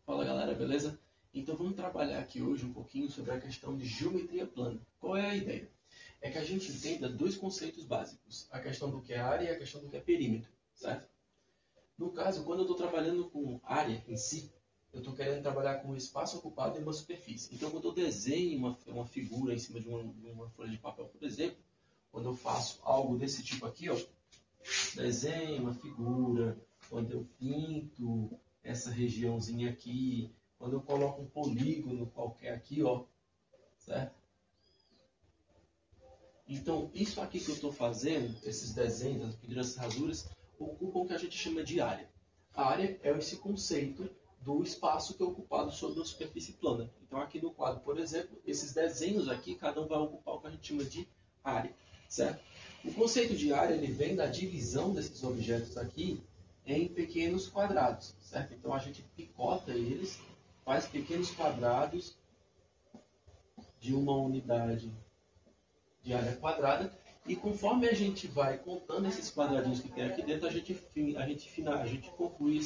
Fala galera, beleza? Então vamos trabalhar aqui hoje um pouquinho sobre a questão de geometria plana. Qual é a ideia? É que a gente entenda dois conceitos básicos, a questão do que é área e a questão do que é perímetro, certo? No caso, quando eu estou trabalhando com área em si, eu estou querendo trabalhar com um espaço ocupado em uma superfície. Então quando eu desenho uma figura em cima de uma folha de papel, por exemplo, quando eu faço algo desse tipo aqui, ó, desenho uma figura, quando eu pinto essa regiãozinha aqui, quando eu coloco um polígono qualquer aqui, ó, certo? Então, isso aqui que eu estou fazendo, esses desenhos, as pequenas rasuras, ocupam o que a gente chama de área. A área é esse conceito do espaço que é ocupado sobre uma superfície plana. Então, aqui no quadro, por exemplo, esses desenhos aqui, cada um vai ocupar o que a gente chama de área, certo? O conceito de área ele vem da divisão desses objetos aqui em pequenos quadrados, certo? Então, a gente picota eles, faz pequenos quadrados de uma unidade de área quadrada, e conforme a gente vai contando esses quadradinhos que tem aqui dentro, a gente conclui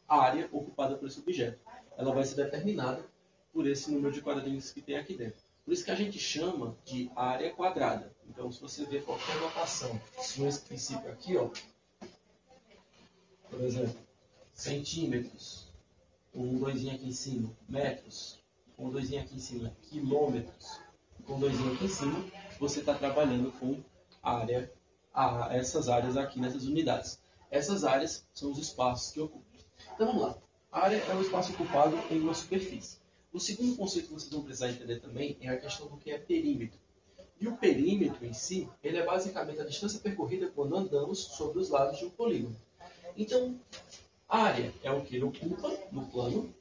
a área ocupada por esse objeto. Ela vai ser determinada por esse número de quadradinhos que tem aqui dentro. Por isso que a gente chama de área quadrada. Então, se você ver qualquer notação nesse princípio aqui, ó, por exemplo, centímetros, com um doisinho aqui em cima, metros, com um doisinho aqui em cima, quilômetros, com um doisinho aqui em cima, você está trabalhando com essas áreas aqui nessas unidades. Essas áreas são os espaços que ocupam. Então vamos lá. A área é o espaço ocupado em uma superfície. O segundo conceito que vocês vão precisar entender também é a questão do que é perímetro. E o perímetro em si, ele é basicamente a distância percorrida quando andamos sobre os lados de um polígono. Então, a área é o que ele ocupa no plano.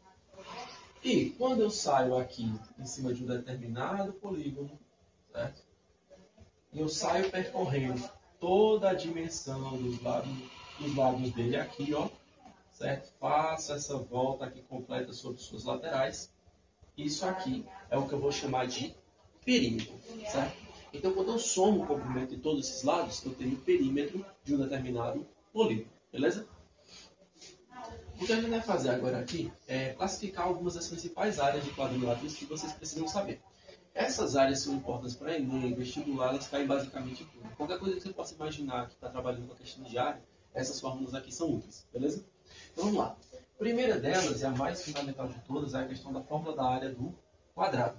E quando eu saio aqui em cima de um determinado polígono, certo? E eu saio percorrendo toda a dimensão dos lados dele aqui, ó, certo? Faço essa volta aqui completa sobre suas laterais. Isso aqui é o que eu vou chamar de perímetro, certo? Então, quando eu somo o comprimento de todos esses lados, eu tenho o perímetro de um determinado polígono, beleza? O que a gente vai fazer agora aqui é classificar algumas das principais áreas de quadriláteros que vocês precisam saber. Essas áreas são importantes para Enem, vestibular, elas caem basicamente em tudo. Qualquer coisa que você possa imaginar que está trabalhando com a questão de área, essas fórmulas aqui são úteis, beleza? Então vamos lá. A primeira delas, e a mais fundamental de todas, é a questão da fórmula da área do quadrado.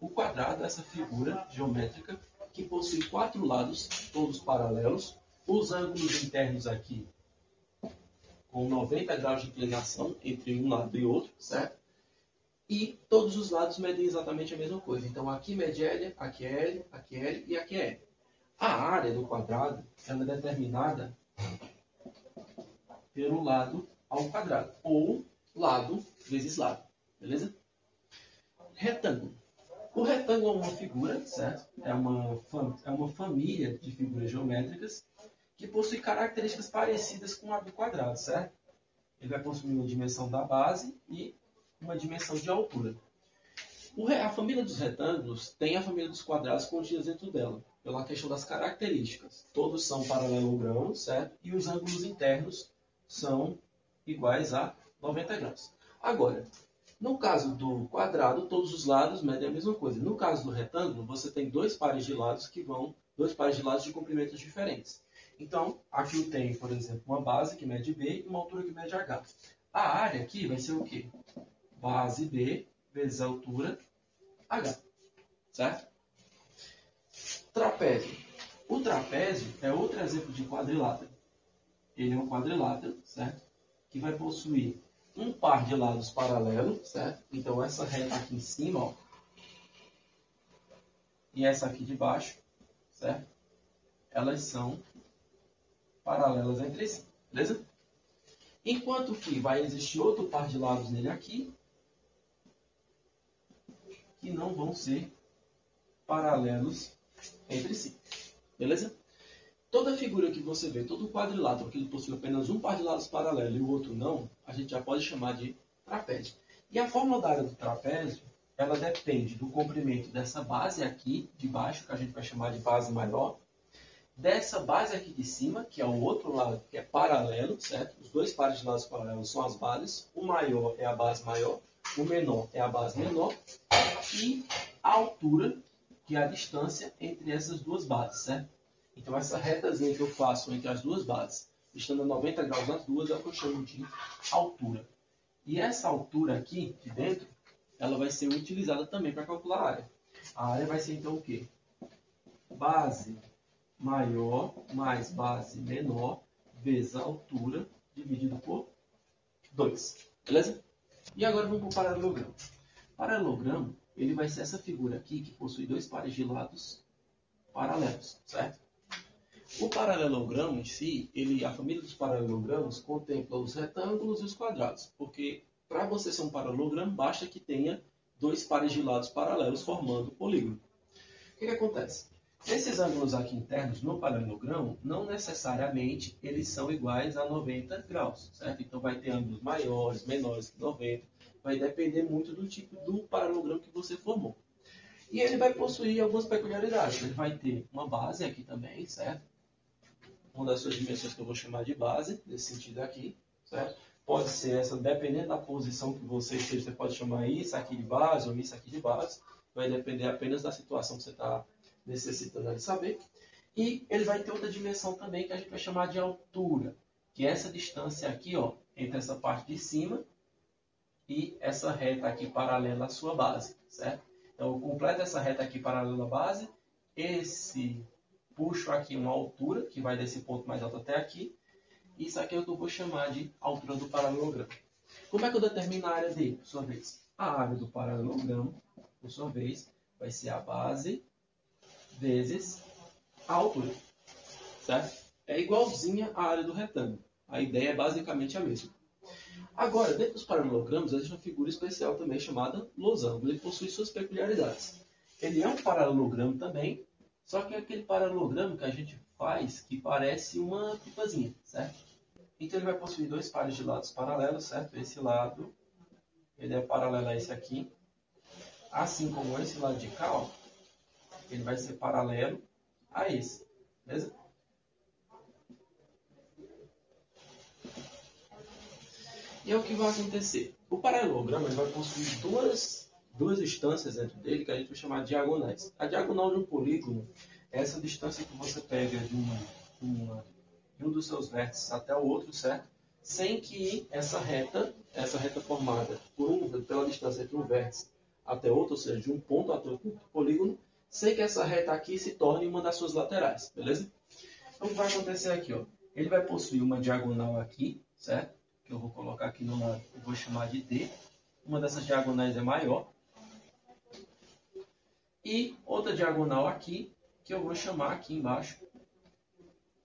O quadrado é essa figura geométrica que possui quatro lados, todos paralelos, os ângulos internos aqui com 90 graus de inclinação entre um lado e outro, certo? E todos os lados medem exatamente a mesma coisa. Então, aqui mede L, aqui é L, aqui é L e aqui é L. A área do quadrado ela é determinada pelo lado ao quadrado, ou lado vezes lado, beleza? Retângulo. O retângulo é uma figura, certo? É uma família de figuras geométricas que possui características parecidas com a do quadrado, certo? Ele vai possuir uma dimensão da base e uma dimensão de altura. A família dos retângulos tem a família dos quadrados contidas dentro dela, pela questão das características. Todos são paralelogramos, certo? E os ângulos internos são iguais a 90 graus. Agora, no caso do quadrado, todos os lados medem a mesma coisa. No caso do retângulo, você tem dois pares de lados de comprimentos diferentes. Então, aqui eu tenho, por exemplo, uma base que mede B e uma altura que mede H. A área aqui vai ser o quê? Base B vezes a altura H. Certo? Trapézio. O trapézio é outro exemplo de quadrilátero. Ele é um quadrilátero, certo? Que vai possuir um par de lados paralelos, certo? Então, essa reta aqui em cima, ó, e essa aqui de baixo, certo? Elas são paralelas entre si, beleza? Enquanto que vai existir outro par de lados nele aqui, que não vão ser paralelos entre si, beleza? Toda figura que você vê, todo quadrilátero que ele possui apenas um par de lados paralelos e o outro não, a gente já pode chamar de trapézio. E a fórmula da área do trapézio, ela depende do comprimento dessa base aqui de baixo, que a gente vai chamar de base maior, dessa base aqui de cima, que é o outro lado, que é paralelo, certo? Os dois pares de lados paralelos são as bases. O maior é a base maior, o menor é a base menor. E a altura, que é a distância entre essas duas bases, certo? Então, essa retazinha que eu faço entre as duas bases, estando a 90 graus nas duas, é o que eu chamo de altura. E essa altura aqui, de dentro, ela vai ser utilizada também para calcular a área. A área vai ser, então, o quê? Base maior mais base menor vezes a altura dividido por 2. Beleza? E agora vamos para o paralelogramo. O paralelogramo, ele vai ser essa figura aqui que possui dois pares de lados paralelos, certo? O paralelogramo em si, a família dos paralelogramos contempla os retângulos e os quadrados, porque para você ser um paralelogramo, basta que tenha dois pares de lados paralelos formando o polígono. O que acontece? Esses ângulos aqui internos no paralelogramo, não necessariamente eles são iguais a 90 graus, certo? Então vai ter ângulos maiores, menores que 90, vai depender muito do tipo do paralelogramo que você formou. E ele vai possuir algumas peculiaridades. Ele vai ter uma base aqui também, certo? Uma das suas dimensões que eu vou chamar de base, nesse sentido aqui, certo? Pode ser essa, dependendo da posição que você esteja, você pode chamar isso aqui de base ou isso aqui de base. Vai depender apenas da situação que você está necessitando de saber. E ele vai ter outra dimensão também que a gente vai chamar de altura, que é essa distância aqui, ó, entre essa parte de cima e essa reta aqui paralela à sua base, certo? Então, eu completo essa reta aqui paralela à base, puxo aqui uma altura, que vai desse ponto mais alto até aqui, e isso aqui eu vou chamar de altura do paralelogramo. Como é que eu determino a área dele, por sua vez? A área do paralelogramo, por sua vez, vai ser a base vezes a altura, certo? É igualzinha à área do retângulo. A ideia é basicamente a mesma. Agora, dentro dos paralelogramos, existe uma figura especial também chamada losango. Ele possui suas peculiaridades. Ele é um paralelogramo também, só que é aquele paralelogramo que a gente faz que parece uma pipazinha, certo? Então ele vai possuir dois pares de lados paralelos, certo? Esse lado, ele é paralelo a esse aqui. Assim como esse lado de cá, ó, ele vai ser paralelo a esse, beleza? E é o que vai acontecer. O paralelogramo ele vai possuir duas distâncias dentro dele que a gente vai chamar de diagonais. A diagonal de um polígono é essa distância que você pega de um dos seus vértices até o outro, certo? Sem que essa reta formada pela distância entre um vértice até outro, ou seja, de um ponto até outro polígono, sem que essa reta aqui se torne uma das suas laterais, beleza? Então o que vai acontecer aqui, ó? Ele vai possuir uma diagonal aqui, certo? Que eu vou colocar aqui no lado, eu vou chamar de D. Uma dessas diagonais é maior. E outra diagonal aqui, que eu vou chamar aqui embaixo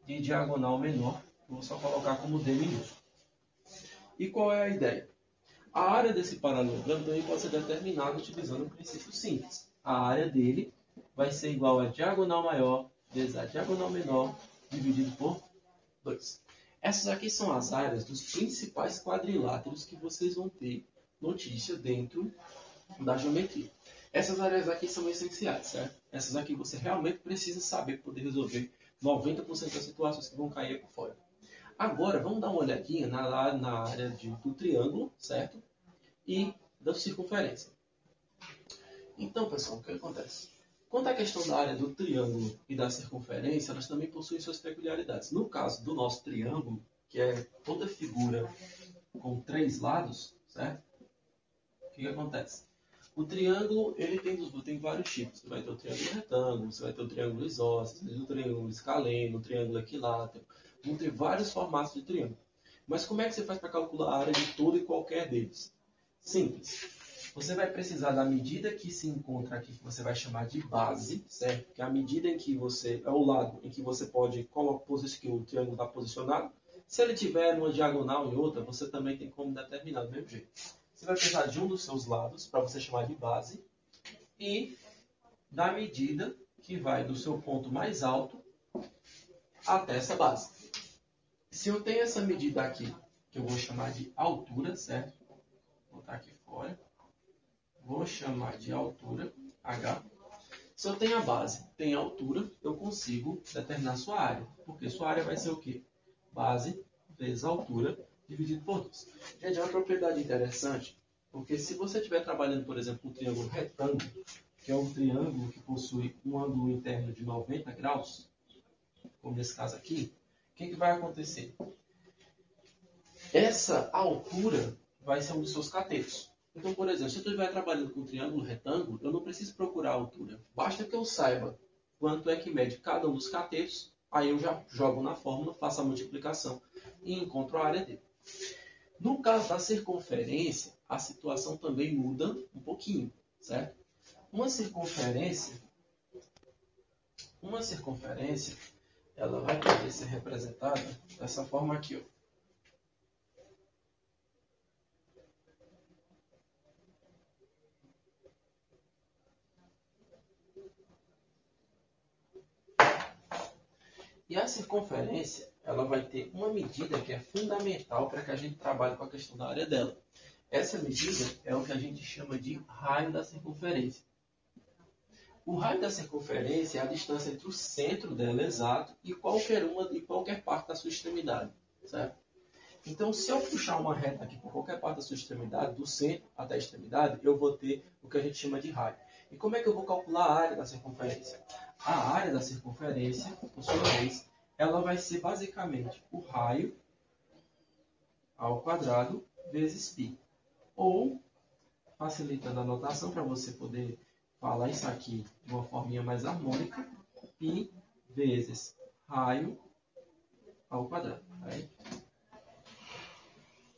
de diagonal menor. Eu vou só colocar como D minúsculo. E qual é a ideia? A área desse paralelogramo também pode ser determinada utilizando um princípio simples. A área dele vai ser igual a diagonal maior vezes a diagonal menor dividido por 2. Essas aqui são as áreas dos principais quadriláteros que vocês vão ter notícia dentro da geometria. Essas áreas aqui são essenciais, certo? Essas aqui você realmente precisa saber para poder resolver 90% das situações que vão cair por fora. Agora, vamos dar uma olhadinha na área do triângulo, certo? E da circunferência. Então, pessoal, o que acontece? Quanto à questão da área do triângulo e da circunferência, elas também possuem suas peculiaridades. No caso do nosso triângulo, que é toda figura com 3 lados, certo? O que acontece? O triângulo ele tem vários tipos. Você vai ter o triângulo retângulo, você vai ter o triângulo isósceles, o triângulo escaleno, o triângulo equilátero. Vão ter vários formatos de triângulo. Mas como é que você faz para calcular a área de todo e qualquer deles? Simples. Você vai precisar da medida que se encontra aqui, que você vai chamar de base, certo? Que é a medida em que é o lado em que você pode colocar que o triângulo está posicionado. Se ele tiver uma diagonal em outra, você também tem como determinar do mesmo jeito. Você vai precisar de um dos seus lados, para você chamar de base, e da medida que vai do seu ponto mais alto até essa base. Se eu tenho essa medida aqui, que eu vou chamar de altura, certo? Vou botar aqui fora. Vou chamar de altura, H. Se eu tenho a base, tenho a altura, eu consigo determinar sua área. Porque sua área vai ser o quê? Base vezes a altura dividido por 2. Gente, é uma propriedade interessante, porque se você estiver trabalhando, por exemplo, um triângulo retângulo, que é um triângulo que possui um ângulo interno de 90 graus, como nesse caso aqui, o que vai acontecer? Essa altura vai ser um dos seus catetos. Então, por exemplo, se eu estiver trabalhando com um triângulo retângulo, eu não preciso procurar a altura. Basta que eu saiba quanto é que mede cada um dos catetos, aí eu já jogo na fórmula, faço a multiplicação e encontro a área dele. No caso da circunferência, a situação também muda um pouquinho, certo? Uma circunferência, ela vai poder ser representada dessa forma aqui, ó. E a circunferência, ela vai ter uma medida que é fundamental para que a gente trabalhe com a questão da área dela. Essa medida é o que a gente chama de raio da circunferência. O raio da circunferência é a distância entre o centro dela exato e qualquer parte da sua extremidade, certo? Então, se eu puxar uma reta aqui por qualquer parte da sua extremidade, do centro até a extremidade, eu vou ter o que a gente chama de raio. E como é que eu vou calcular a área da circunferência? A área da circunferência, por sua vez, ela vai ser basicamente o raio ao quadrado vezes π. Ou, facilitando a notação para você poder falar isso aqui de uma forminha mais harmônica, π vezes raio ao quadrado. Aí,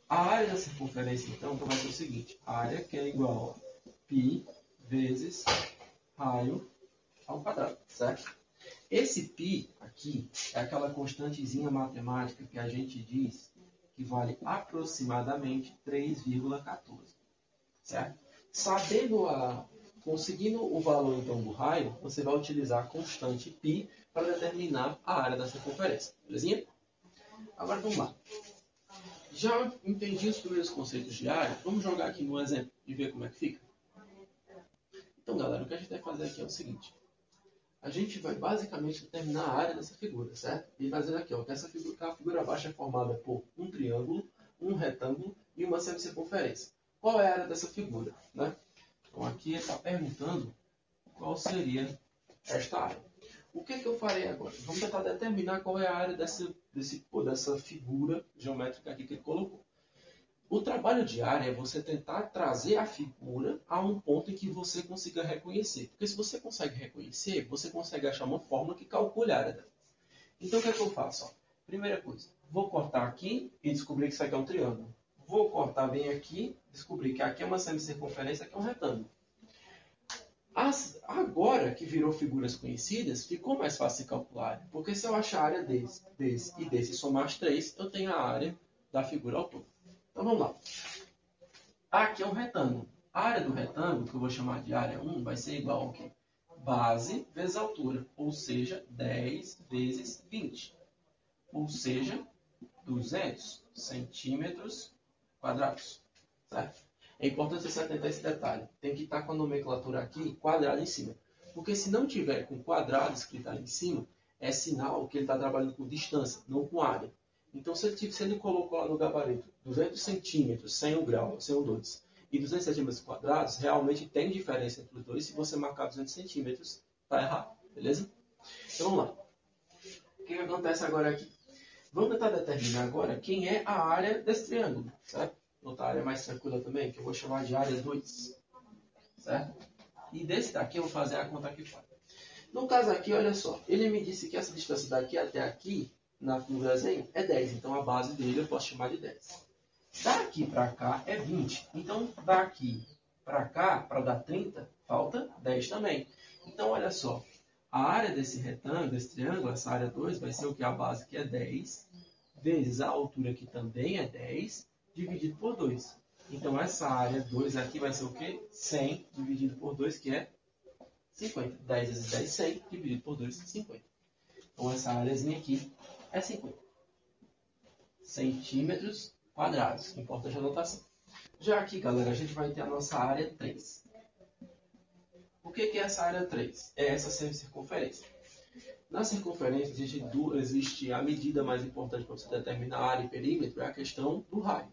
a área da circunferência, então, vai ser o seguinte. A área que é igual a π vezes raio ao quadrado, certo? Esse π aqui é aquela constantezinha matemática que a gente diz que vale aproximadamente 3,14, certo? Conseguindo o valor então do raio, você vai utilizar a constante π para determinar a área da circunferência, belezinha? Agora vamos lá. Já entendi os primeiros conceitos de área, vamos jogar aqui no exemplo e ver como é que fica? Então, galera, o que a gente vai fazer aqui é o seguinte. A gente vai basicamente determinar a área dessa figura, certo? E fazendo aqui, ó, que a figura abaixo é formada por um triângulo, um retângulo e uma semicircunferência. Qual é a área dessa figura, né? Então, aqui ele está perguntando qual seria esta área. O que eu farei agora? Vamos tentar determinar qual é a área dessa figura geométrica aqui que ele colocou. O trabalho de área é você tentar trazer a figura a um ponto em que você consiga reconhecer. Porque se você consegue reconhecer, você consegue achar uma fórmula que calcule a área dela. Então, o que eu faço? Ó, primeira coisa, vou cortar aqui e descobrir que isso aqui é um triângulo. Vou cortar bem aqui, descobrir que aqui é uma semicircunferência, aqui é um retângulo. Agora que virou figuras conhecidas, ficou mais fácil de calcular. Porque se eu achar a área desse e desse e somar as três, eu tenho a área da figura ao todo. Então vamos lá. Aqui é um retângulo. A área do retângulo, que eu vou chamar de área 1, vai ser igual ao quê? Base vezes altura, ou seja, 10 vezes 20. Ou seja, 200 centímetros quadrados. Certo? É importante você atentar esse detalhe. Tem que estar com a nomenclatura aqui quadrada em cima. Porque se não tiver com quadrado escrito ali em cima, é sinal que ele está trabalhando com distância, não com área. Então, se ele colocou lá no gabarito 200 centímetros sem o grau, sem o 2, e 200 centímetros quadrados, realmente tem diferença entre os dois. Se você marcar 200 centímetros, está errado. Beleza? Então, vamos lá. O que acontece agora aqui? Vamos tentar determinar agora quem é a área desse triângulo. Certo? Outra área mais tranquila também, que eu vou chamar de área 2. Certo? E desse daqui eu vou fazer a conta aqui fora. No caso aqui, olha só. Ele me disse que essa distância daqui até aqui, no desenho, é 10. Então, a base dele eu posso chamar de 10. Daqui para cá é 20. Então, daqui para cá, para dar 30, falta 10 também. Então, olha só. A área desse retângulo, desse triângulo, essa área 2, vai ser o que? A base que é 10, vezes a altura que também é 10, dividido por 2. Então, essa área 2 aqui vai ser o quê? 100 dividido por 2, que é 50. 10 vezes 10, 100, dividido por 2, 50. Então, essa áreazinha aqui é 50 centímetros quadrados. Importante a anotação. Já aqui, galera, a gente vai ter a nossa área 3. O que é essa área 3? É essa semicircunferência. Na circunferência existe a medida mais importante para você determinar a área e perímetro, é a questão do raio.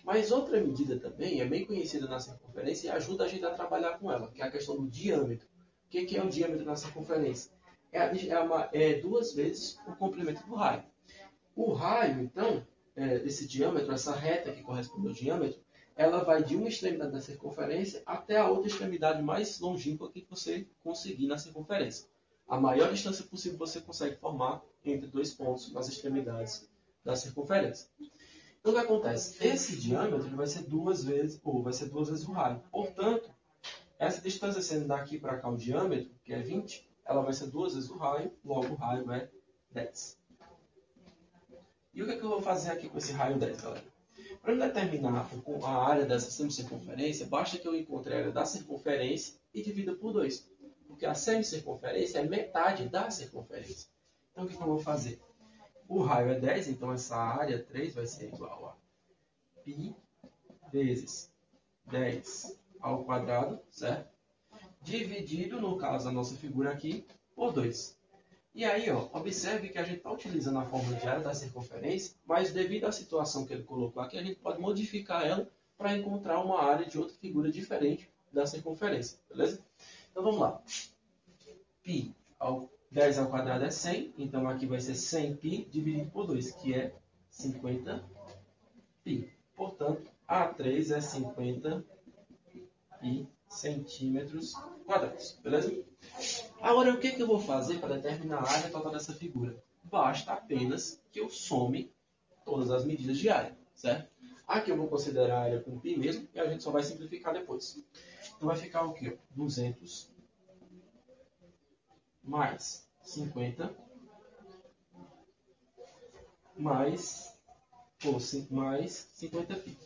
Mas outra medida também é bem conhecida na circunferência e ajuda a gente a trabalhar com ela, que é a questão do diâmetro. O que é o diâmetro na circunferência? É 2 vezes o comprimento do raio. O raio, então, esse diâmetro, essa reta que corresponde ao diâmetro, ela vai de uma extremidade da circunferência até a outra extremidade mais longínqua que você conseguir na circunferência. A maior distância possível você consegue formar entre 2 pontos nas extremidades da circunferência. Então, o que acontece? Esse diâmetro vai ser 2 vezes o raio. Portanto, essa distância sendo daqui para cá o diâmetro, que é 20, ela vai ser 2 vezes o raio, logo o raio é 10. E o que eu vou fazer aqui com esse raio 10, galera? Para eu determinar a área dessa semicircunferência, basta que eu encontre a área da circunferência e divida por 2. Porque a semicircunferência é metade da circunferência. Então, o que eu vou fazer? O raio é 10, então essa área 3 vai ser igual a π vezes 10 ao quadrado, certo? Dividido, no caso, a nossa figura aqui, por 2. E aí, observe que a gente está utilizando a fórmula de área da circunferência, mas devido à situação que ele colocou aqui, a gente pode modificar ela para encontrar uma área de outra figura diferente da circunferência, beleza? Então, vamos lá. Π ao 10 ao quadrado é 100, então aqui vai ser 100π dividido por 2, que é 50π. Portanto, A3 é 50π centímetros quadrados, beleza? Agora, o que eu vou fazer para determinar a área total dessa figura? Basta apenas que eu some todas as medidas de área, certo? Aqui eu vou considerar a área com π mesmo, e a gente só vai simplificar depois. Então vai ficar o quê? 200 mais 50 mais 50π.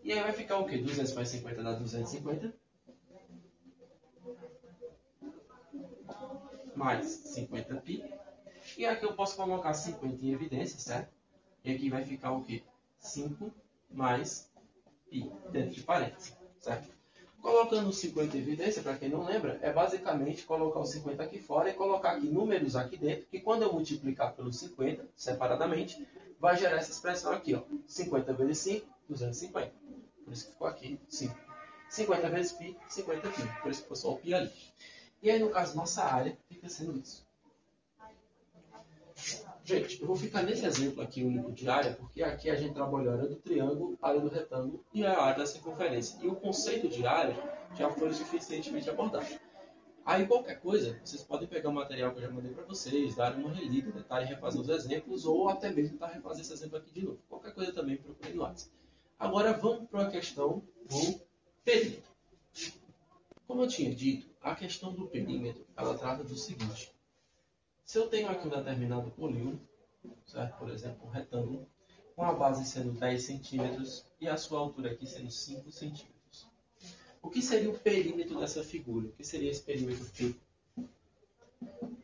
E aí vai ficar o quê? 200 mais 50 dá 250. Mais 50π. E aqui eu posso colocar 50 em evidência, certo? E aqui vai ficar o quê? 5 mais π, dentro de parênteses, certo? Colocando o 50 em evidência, para quem não lembra, é basicamente colocar o 50 aqui fora e colocar aqui números aqui dentro, que quando eu multiplicar pelo 50, separadamente, vai gerar essa expressão aqui, 50 vezes 5, 250. Por isso que ficou aqui 5. 50 vezes π, 50π. Por isso que ficou só o π ali. E aí, no caso, nossa área fica sendo isso. Gente, eu vou ficar nesse exemplo aqui único de área, porque aqui a gente trabalhou a área do triângulo, a área do retângulo e a área da circunferência. E o conceito de área já foi suficientemente abordado. Aí, qualquer coisa, vocês podem pegar o material que eu já mandei para vocês, dar uma relida, tentarem refazer os exemplos, ou até mesmo tentar refazer esse exemplo aqui de novo. Qualquer coisa também, procurem no WhatsApp. Agora, vamos para a questão do perímetro. Como eu tinha dito, a questão do perímetro, ela trata do seguinte. Se eu tenho aqui um determinado polígono, certo? Por exemplo, um retângulo, com a base sendo 10 centímetros e a sua altura aqui sendo 5 centímetros. O que seria o perímetro dessa figura? O que seria esse perímetro P?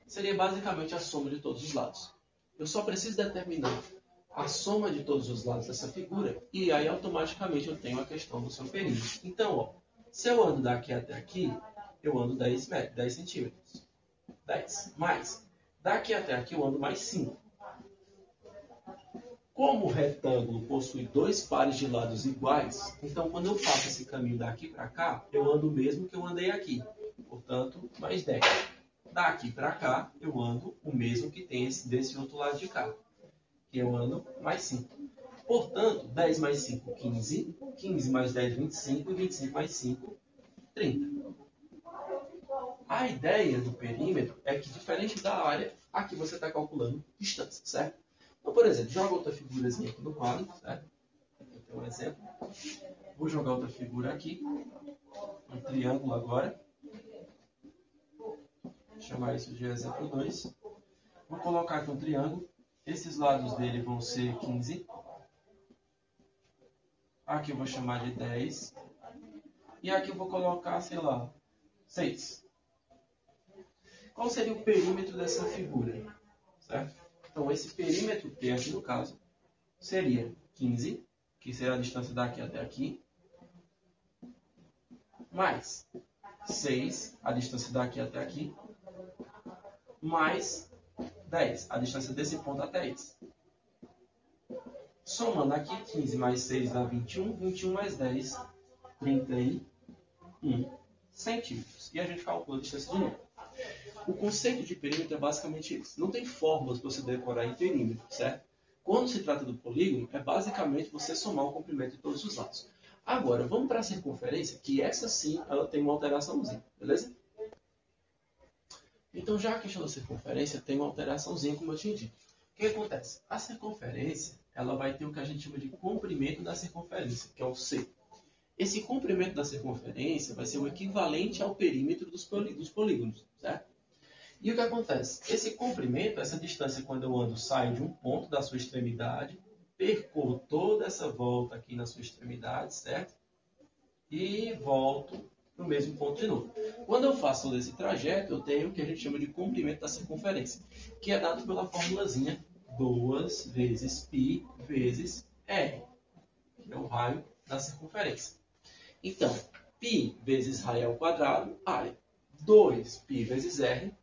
Seria basicamente a soma de todos os lados. Eu só preciso determinar a soma de todos os lados dessa figura e aí automaticamente eu tenho a questão do seu perímetro. Então, se eu ando daqui até aqui, eu ando 10 centímetros. 10. Mais, daqui até aqui eu ando mais 5. Como o retângulo possui 2 pares de lados iguais, então quando eu faço esse caminho daqui para cá, eu ando o mesmo que eu andei aqui. Portanto, mais 10. Daqui para cá, eu ando o mesmo que tem desse outro lado de cá. Que eu ando mais 5. Portanto, 10 mais 5, 15. 15 mais 10, 25. E 25 mais 5, 30. A ideia do perímetro é que, diferente da área, aqui você está calculando distância, certo? Então, por exemplo, joga outra figurazinha aqui no quadro, certo? Aqui tem um exemplo. Vou jogar outra figura aqui. Um triângulo agora. Vou chamar isso de exemplo 2. Vou colocar aqui um triângulo. Esses lados dele vão ser 15. Aqui eu vou chamar de 10. E aqui eu vou colocar, sei lá, 6. Qual seria o perímetro dessa figura? Certo? Então, esse perímetro P aqui no caso seria 15, que será a distância daqui até aqui, mais 6, a distância daqui até aqui, mais 10, a distância desse ponto até esse. Somando aqui, 15 mais 6 dá 21, 21 mais 10, 31 centímetros. E a gente calcula a distância de novo. O conceito de perímetro é basicamente isso. Não tem fórmulas para você decorar em perímetro, certo? Quando se trata do polígono, é basicamente você somar o comprimento de todos os lados. Agora, vamos para a circunferência, que essa sim, ela tem uma alteraçãozinha, beleza? Então, já a questão da circunferência tem uma alteraçãozinha, como eu tinha dito. O que acontece? A circunferência, ela vai ter o que a gente chama de comprimento da circunferência, que é o C. Esse comprimento da circunferência vai ser o equivalente ao perímetro dos polígonos, certo? E o que acontece? Esse comprimento, essa distância, quando eu ando, sai de um ponto da sua extremidade, percorro toda essa volta aqui na sua extremidade, certo? E volto para o mesmo ponto de novo. Quando eu faço todo esse trajeto, eu tenho o que a gente chama de comprimento da circunferência, que é dado pela formulazinha 2 vezes π vezes r, que é o raio da circunferência. Então, π vezes raio ao quadrado, área. 2π vezes r,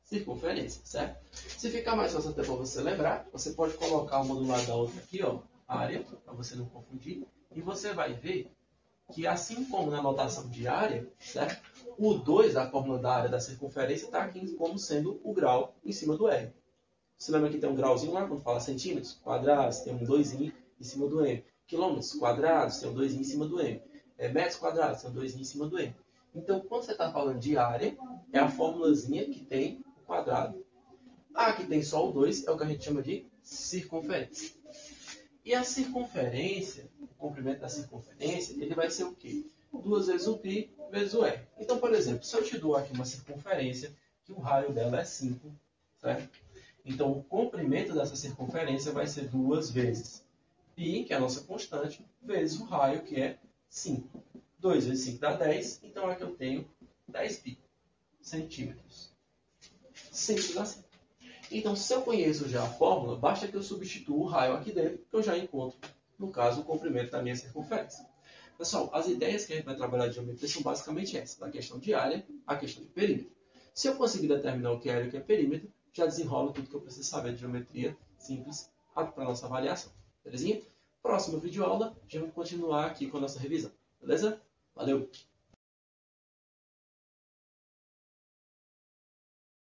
circunferência, certo? Se ficar mais fácil até para você lembrar, você pode colocar uma do lado da outra aqui, ó, área, para você não confundir, e você vai ver que assim como na notação de área, certo? O 2, a fórmula da área da circunferência, está aqui como sendo o grau em cima do R. Você lembra que tem um grauzinho lá, quando fala centímetros quadrados, tem um 2 em cima do M. Quilômetros quadrados, tem um 2 em cima do M. Metros quadrados, tem um 2 em cima do M. Então, quando você está falando de área, é a formulazinha que tem o quadrado. A que tem só o 2 é o que a gente chama de circunferência. E a circunferência, o comprimento da circunferência, ele vai ser o quê? 2 vezes o π vezes o r. Então, por exemplo, se eu te dou aqui uma circunferência, que o raio dela é 5, certo? Então, o comprimento dessa circunferência vai ser 2 vezes π, que é a nossa constante, vezes o raio, que é 5. 2 vezes 5 dá 10, então aqui eu tenho 10π centímetros. Simples assim. Então, se eu conheço já a fórmula, basta que eu substitua o raio aqui dentro, que eu já encontro, no caso, o comprimento da minha circunferência. Pessoal, as ideias que a gente vai trabalhar de geometria são basicamente essas, da questão de área à questão de perímetro. Se eu conseguir determinar o que é área e o que é perímetro, já desenrolo tudo que eu preciso saber de geometria simples para a nossa avaliação. Belezinha? Próxima videoaula, já vamos continuar aqui com a nossa revisão. Beleza? Valeu!